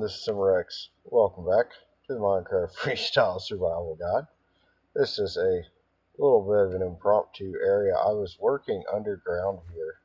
this is SimRex. Welcome back to the Minecraft Freestyle Survival Guide. This is a little bit of an impromptu area. I was working underground here,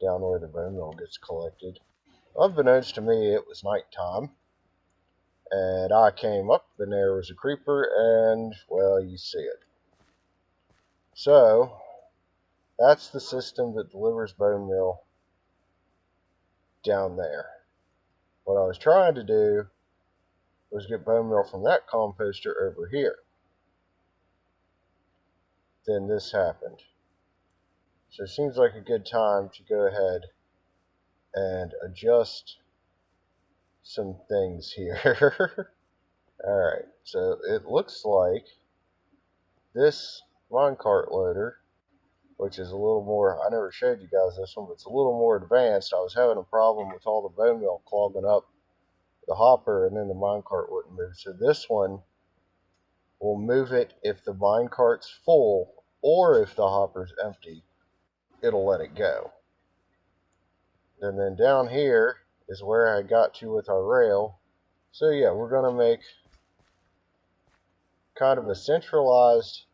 down where the bone meal gets collected. Unbeknownst to me, it was nighttime, and I came up, and there was a creeper, and, well, you see it. So, that's the system that delivers bone meal down there. What I was trying to do was get bone meal from that composter over here. Then this happened. So it seems like a good time to go ahead and adjust some things here. Alright, so it looks like this minecart loader, which is a little more, I never showed you guys this one, but it's a little more advanced. I was having a problem with all the bone meal clogging up the hopper, and then the minecart wouldn't move. So this one will move it if the minecart's full, or if the hopper's empty, it'll let it go. And then down here is where I got to with our rail. So yeah, we're going to make kind of a centralized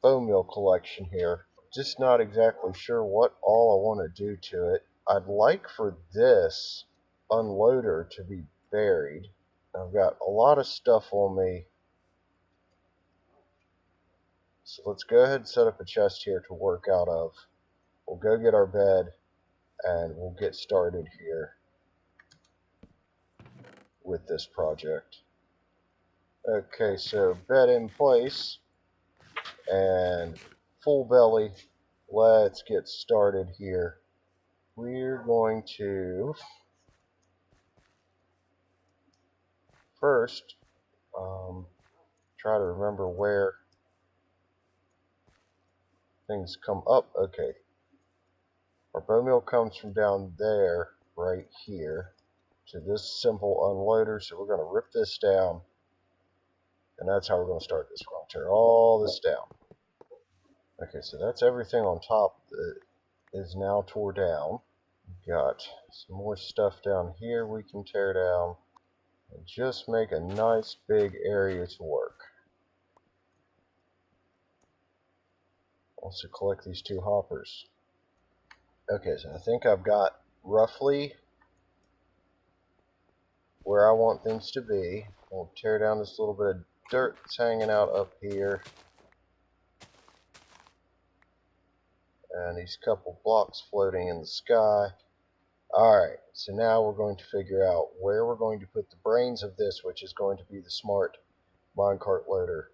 bone meal collection here. Just not exactly sure what all I want to do to it. I'd like for this unloader to be buried. I've got a lot of stuff on me. So let's go ahead and set up a chest here to work out of. We'll go get our bed and we'll get started here with this project. Okay, so bed in place and full belly. Let's get started here. We're going to first try to remember where things come up. Okay, our bone meal comes from down there right here to this simple unloader, so we're going to rip this down, and that's how we're going to start this. We're going to tear all this down. Okay, so that's everything on top that is now tore down. We've got some more stuff down here we can tear down and just make a nice big area to work. Also collect these two hoppers. Okay, so I think I've got roughly where I want things to be. We'll tear down this little bit of dirt that's hanging out up here. And these couple blocks floating in the sky. Alright, so now we're going to figure out where we're going to put the brains of this, which is going to be the smart minecart loader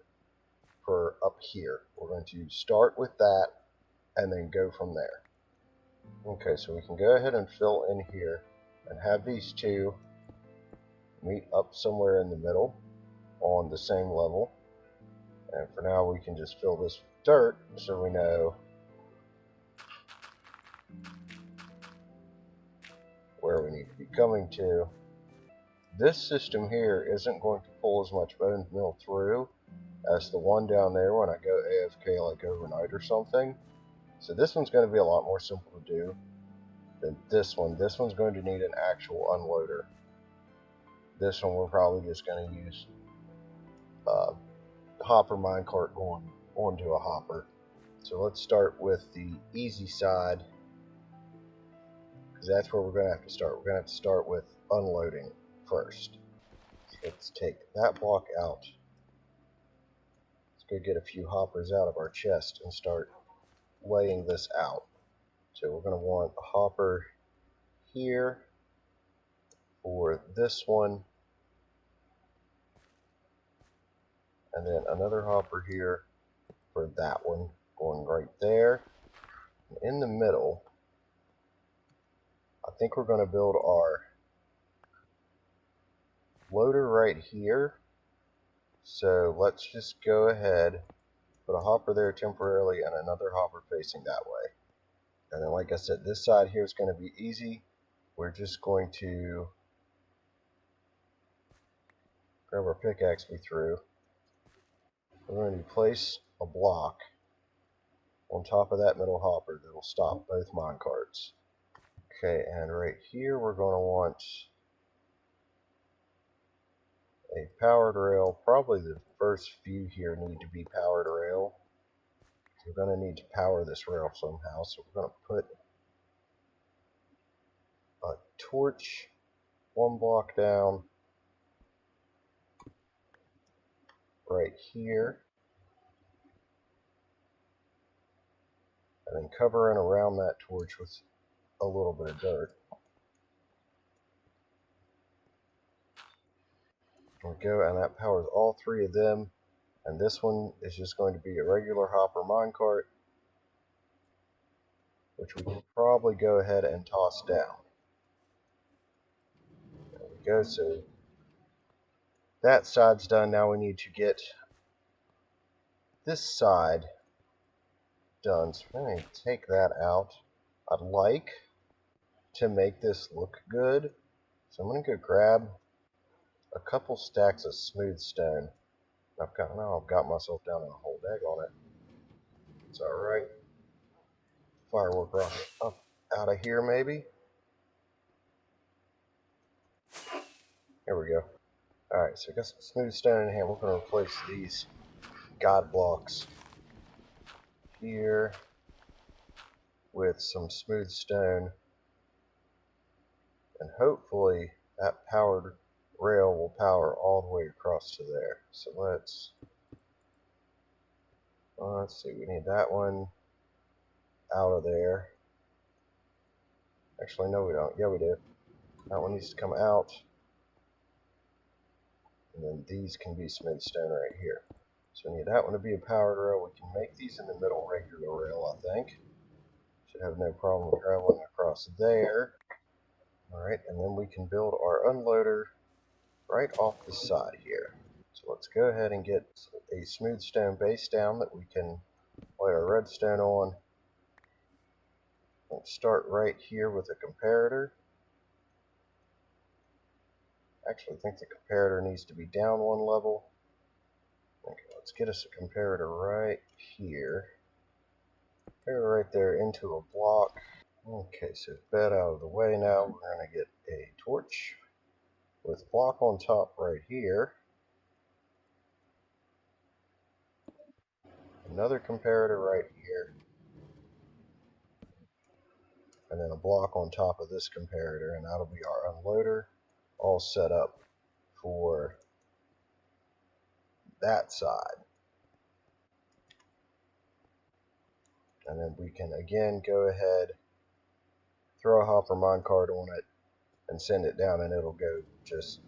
for up here. We're going to start with that and then go from there. Okay, so we can go ahead and fill in here and have these two meet up somewhere in the middle on the same level. And for now we can just fill this with dirt so we know where we need to be coming to. This system here isn't going to pull as much bone meal through as the one down there when I go AFK like overnight or something. So this one's going to be a lot more simple to do than this one. This one's going to need an actual unloader. This one we're probably just going to use hopper minecart going onto a hopper. So let's start with the easy side, because that's where we're going to have to start. We're going to have to start with unloading first. Let's take that block out. Let's go get a few hoppers out of our chest and start laying this out. So we're going to want a hopper here for this one, and then another hopper here for that one, going right there. In the middle, I think we're going to build our loader right here. So let's just go ahead, put a hopper there temporarily and another hopper facing that way. And then, like I said, this side here is going to be easy. We're just going to grab our pickaxe we threw. We're going to place a block on top of that middle hopper that will stop both minecarts. Okay, and right here we're going to want a powered rail. Probably the first few here need to be powered rail. We're going to need to power this rail somehow, so we're going to put a torch one block down right here, and then cover in around that torch with a little bit of dirt. There we go, and that powers all three of them. And this one is just going to be a regular hopper minecart, which we can probably go ahead and toss down. There we go, so that side's done. Now we need to get this side done. So I'm going to take that out. I'd like to make this look good, so I'm going to go grab a couple stacks of smooth stone. I've got myself down in a whole egg on it. It's alright. Firework rocket up out of here maybe. Here we go. Alright, so I got some smooth stone in here. We're going to replace these god blocks here with some smooth stone. And hopefully that powered rail will power all the way across to there. So let's see, we need that one out of there. Actually, no we don't. Yeah, we do. That one needs to come out. And then these can be smooth stone right here. So we need that one to be a powered rail. We can make these in the middle regular rail, I think. Should have no problem traveling across there. Alright, and then we can build our unloader right off the side here. So let's go ahead and get a smooth stone base down that we can lay our redstone on. Let's start right here with a comparator. Actually, I think the comparator needs to be down one level. Okay, let's get us a comparator right here. Comparator right there into a block. Okay, so bed out of the way now. We're going to get a torch with block on top right here. Another comparator right here. And then a block on top of this comparator, and that'll be our unloader, all set up for that side. And then we can again go ahead, throw a hopper minecart on it, and send it down, and it'll go just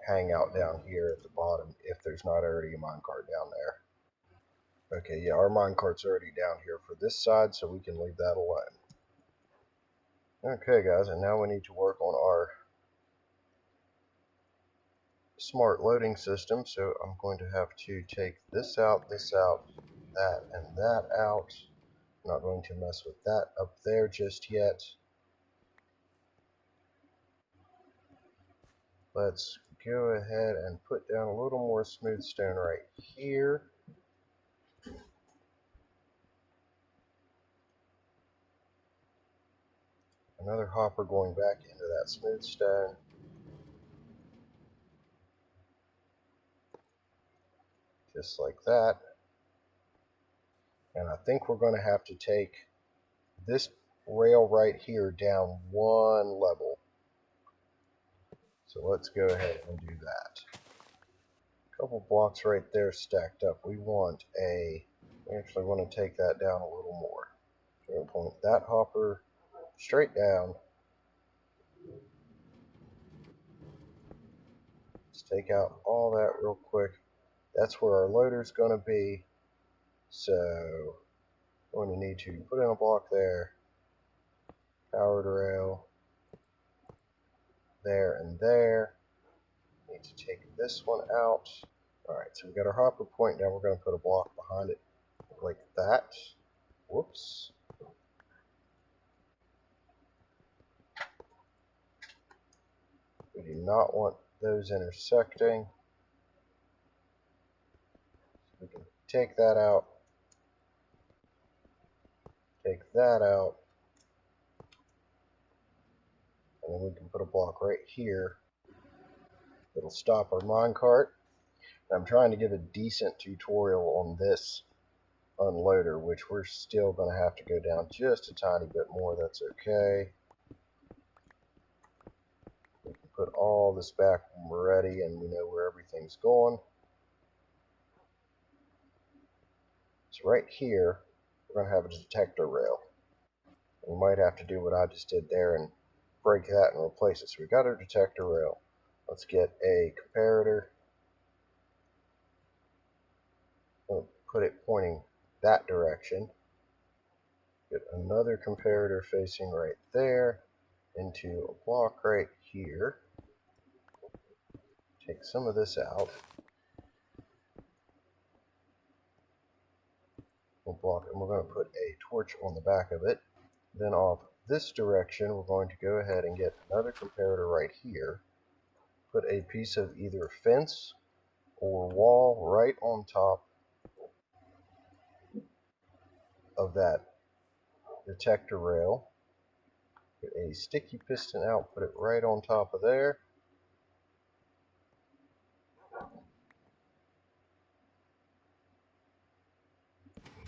hang out down here at the bottom if there's not already a minecart down there. Okay, yeah, our minecart's already down here for this side, so we can leave that alone. Okay, guys, and now we need to work on our smart loading system. So I'm going to have to take this out, that, and that out. I'm not going to mess with that up there just yet. Let's go ahead and put down a little more smooth stone right here. Another hopper going back into that smooth stone. Just like that. And I think we're going to have to take this rail right here down one level. So let's go ahead and do that. A couple blocks right there stacked up. We actually want to take that down a little more. So we'll point that hopper straight down. Let's take out all that real quick. That's where our loader's going to be. So we're going to need to put in a block there, powered rail, there and there. Need to take this one out. Alright, so we got our hopper point. Now we're going to put a block behind it like that. Whoops. We do not want those intersecting. So we can take that out. Take that out. And then we can put a block right here. It'll stop our minecart. I'm trying to give a decent tutorial on this unloader, which we're still going to have to go down just a tiny bit more. That's okay. We can put all this back when we're ready and we know where everything's going. So right here, we're going to have a detector rail. We might have to do what I just did there and break that and replace it. So we got our detector rail. Let's get a comparator. We'll put it pointing that direction. Get another comparator facing right there into a block right here. Take some of this out. We'll block it, and we're going to put a torch on the back of it. Then off this direction, we're going to go ahead and get another comparator right here. Put a piece of either fence or wall right on top of that detector rail. Get a sticky piston out, put it right on top of there.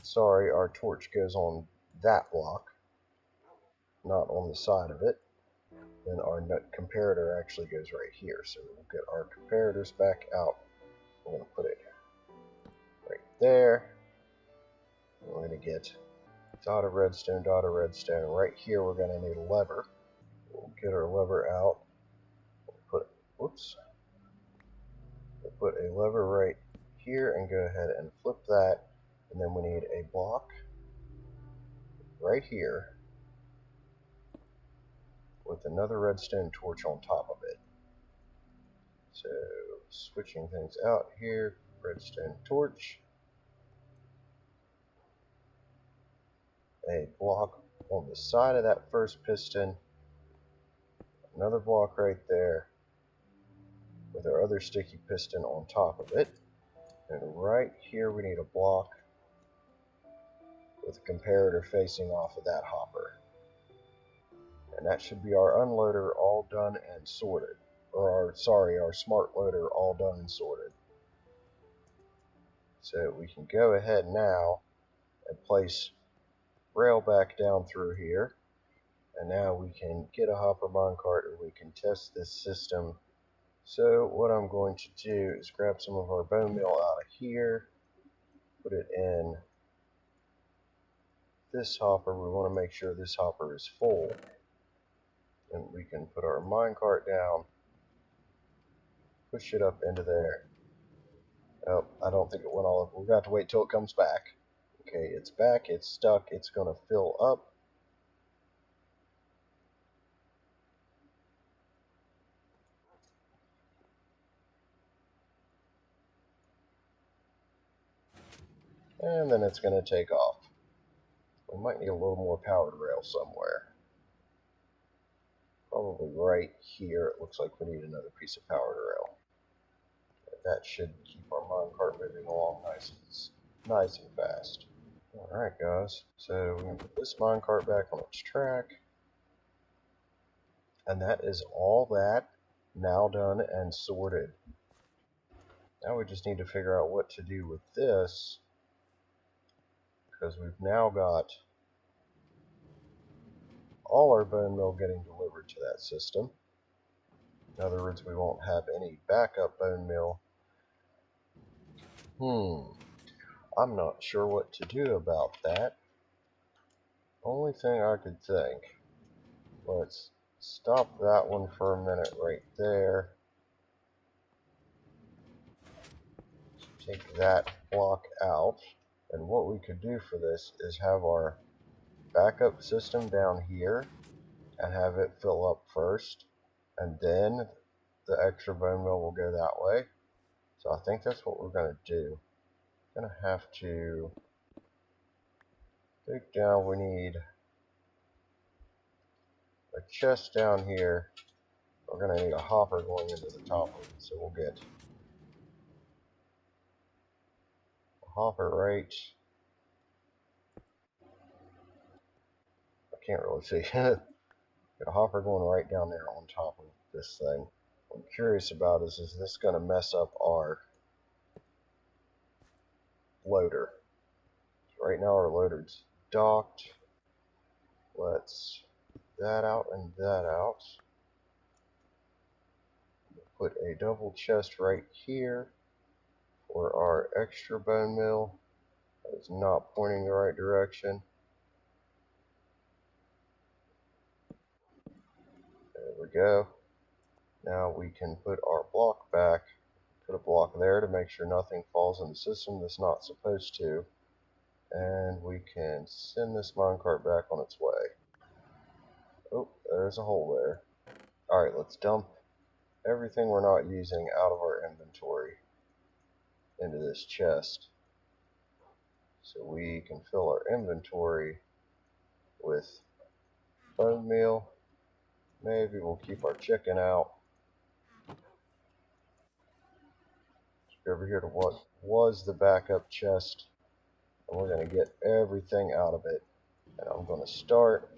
Sorry, our torch goes on that block, not on the side of it. Then our comparator actually goes right here. So we'll get our comparators back out. We're going to put it right there. We're going to get dot of redstone, dot of redstone. Right here we're going to need a lever. We'll get our lever out. We'll put a lever right here and go ahead and flip that. And then we need a block right here with another redstone torch on top of it. So switching things out here, redstone torch, a block on the side of that first piston, another block right there with our other sticky piston on top of it, and right here we need a block with a comparator facing off of that hopper. And that should be our unloader all done and sorted. Or our smart loader all done and sorted. So we can go ahead now and place rail back down through here. And now we can get a hopper minecart and we can test this system. So what I'm going to do is grab some of our bone meal out of here, put it in this hopper. We want to make sure this hopper is full. And we can put our minecart down, push it up into there. Oh, I don't think it went all up. We've got to wait till it comes back. Okay, it's back, it's stuck, it's going to fill up. And then it's going to take off. We might need a little more powered rail somewhere. Probably right here. It looks like we need another piece of powered rail. That should keep our minecart moving along nice and fast. Alright guys, so we're going to put this minecart back on its track. And that is all that now done and sorted. Now we just need to figure out what to do with this, because we've now got all our bone meal getting delivered to that system. In other words, we won't have any backup bone meal. I'm not sure what to do about that. Only thing I could think. Let's stop that one for a minute right there. Take that block out. And what we could do for this is have our backup system down here and have it fill up first. And then the extra bone meal will go that way. So I think that's what we're going to do. Going to have to dig down. We need a chest down here. We're going to need a hopper going into the top of it. So we'll get a hopper right. I can't really see. Get a hopper going right down there on top of this thing. I'm curious about is this going to mess up our loader? So right now our loader's docked. Let's that out and that out. Put a double chest right here for our extra bone meal. That is not pointing the right direction. There we go. Now we can put our block back. Put a block there to make sure nothing falls in the system that's not supposed to. And we can send this minecart back on its way. Oh, there's a hole there. Alright, let's dump everything we're not using out of our inventory into this chest. So we can fill our inventory with bone meal. Maybe we'll keep our chicken out. Go over here to what was the backup chest. And we're going to get everything out of it. And I'm going to start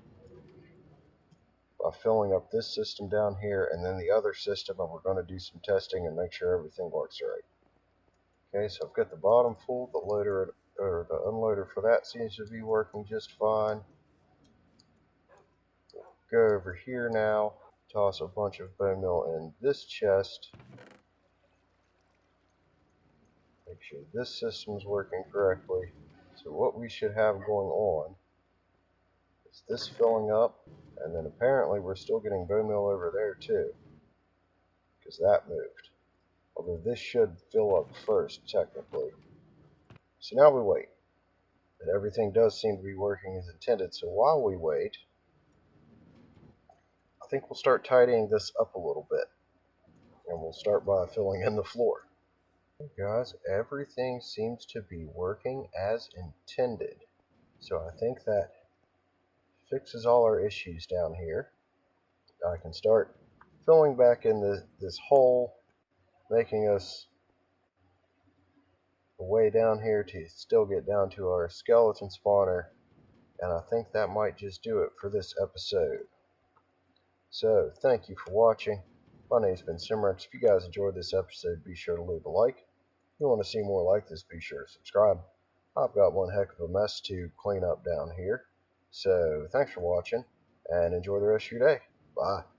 by filling up this system down here and then the other system, and we're going to do some testing and make sure everything works right. Okay, so I've got the bottom full, the loader or the unloader for that seems to be working just fine. Go over here now, toss a bunch of bone meal in this chest. Make sure this system's working correctly. So what we should have going on is this filling up, and then apparently we're still getting bone meal over there too, because that moved. Although this should fill up first, technically. So now we wait. And everything does seem to be working as intended, so while we wait, I think we'll start tidying this up a little bit. And we'll start by filling in the floor. Okay guys, everything seems to be working as intended. So I think that fixes all our issues down here. I can start filling back in this hole, making us a way down here to still get down to our skeleton spawner. And I think that might just do it for this episode. So, thank you for watching. My name's been Simrex. If you guys enjoyed this episode, be sure to leave a like. If you want to see more like this, be sure to subscribe. I've got one heck of a mess to clean up down here. So, thanks for watching, and enjoy the rest of your day. Bye.